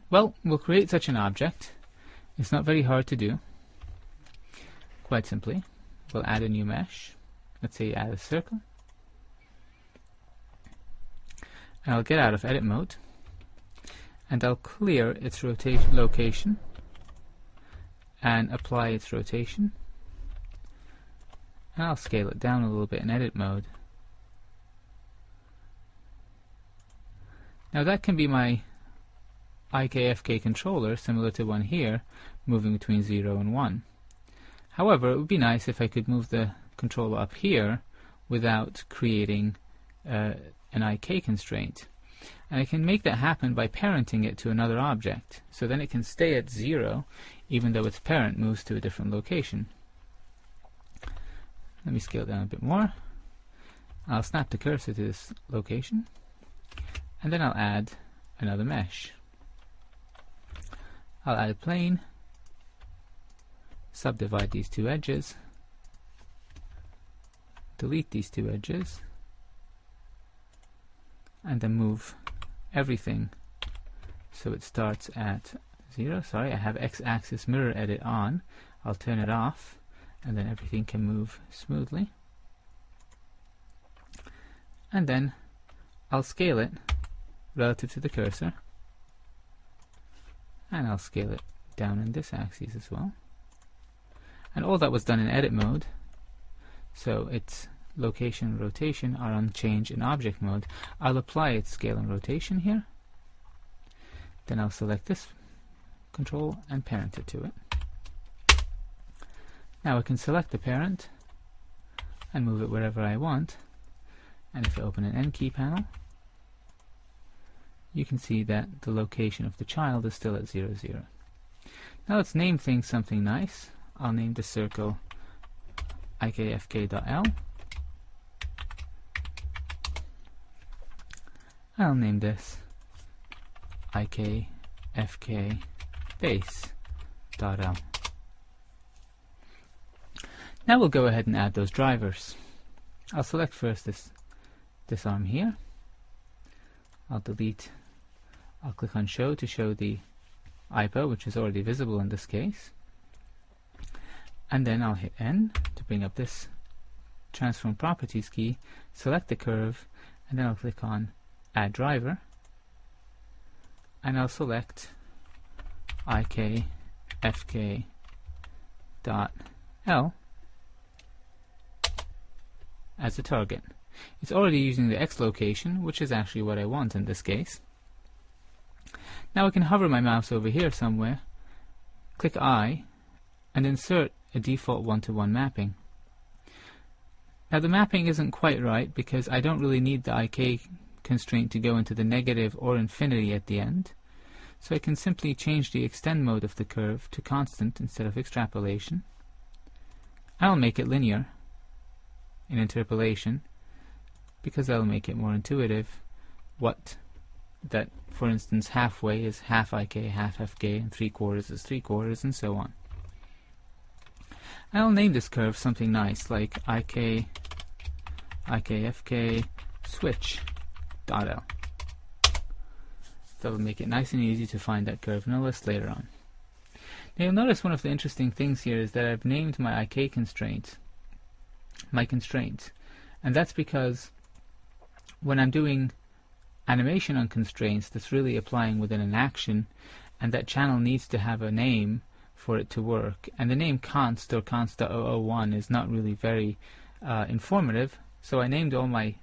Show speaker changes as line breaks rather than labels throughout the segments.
Well, we'll create such an object. It's not very hard to do. Quite simply, we'll add a new mesh. Let's say add a circle. And I'll get out of edit mode. And I'll clear its location and apply its rotation. And I'll scale it down a little bit in edit mode. Now that can be my IKFK controller, similar to one here, moving between 0 and 1. However, it would be nice if I could move the controller up here without creating an IK constraint. And I can make that happen by parenting it to another object. So then it can stay at 0 even though its parent moves to a different location. Let me scale down a bit more. I'll snap the cursor to this location, and then I'll add another mesh. I'll add a plane, subdivide these two edges, delete these two edges, and then move everything so it starts at 0. Sorry, I have x-axis mirror edit on. I'll turn it off, and then everything can move smoothly. And then I'll scale it relative to the cursor, and I'll scale it down in this axis as well. And all that was done in edit mode, so its location and rotation are on change in object mode. I'll apply its scale and rotation here. Then I'll select this control and parent it to it. Now I can select the parent and move it wherever I want. And if I open an N key panel, you can see that the location of the child is still at 0, 0. Now let's name things something nice. I'll name the circle ikfk.l. I'll name this ikfk base.l. Now we'll go ahead and add those drivers. I'll select first this arm here. I'll click on show to show the IPO, which is already visible in this case. And then I'll hit N to bring up this transform properties key, select the curve, and then I'll click on add driver, and I'll select ikfk.l as the target. It's already using the X location, which is actually what I want in this case. Now I can hover my mouse over here somewhere, click I, and insert a default one-to-one mapping. Now the mapping isn't quite right because I don't really need the IK constraint to go into the negative or infinity at the end. So I can simply change the extend mode of the curve to constant instead of extrapolation. I'll make it linear in interpolation because that'll make it more intuitive that, for instance, halfway is half IK, half FK, and 3/4 is 3/4, and so on. I'll name this curve something nice like IKFK switch.l. That'll make it nice and easy to find that curve in a list later on. Now you'll notice one of the interesting things here is that I've named my IK constraint my constraint, and that's because when I'm doing animation on constraints that's really applying within an action, and that channel needs to have a name for it to work, and the name const or const.001 is not really very informative, so I named all my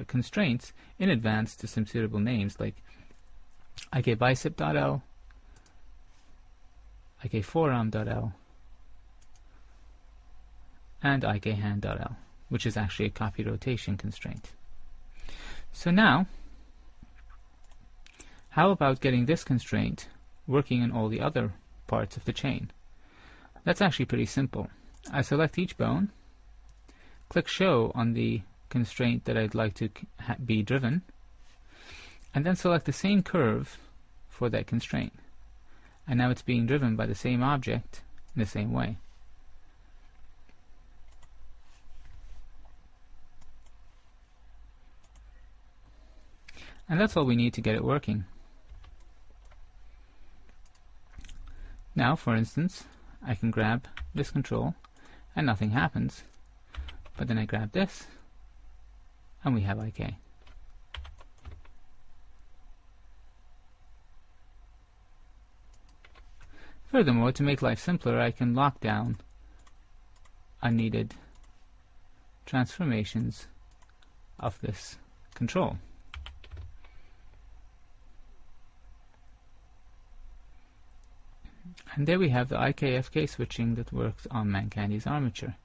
constraints in advance to some suitable names like ikbicep.l, ikforearm.l, and ikhand.l, which is actually a copy rotation constraint. So now, how about getting this constraint working in all the other parts of the chain? That's actually pretty simple. I select each bone, click show on the constraint that I'd like to be driven, and then select the same curve for that constraint. And now it's being driven by the same object in the same way. And that's all we need to get it working. Now, for instance, I can grab this control and nothing happens, but then I grab this and we have IK. Furthermore, to make life simpler, I can lock down unneeded transformations of this control. And there we have the IK-FK switching that works on Mancandy's armature.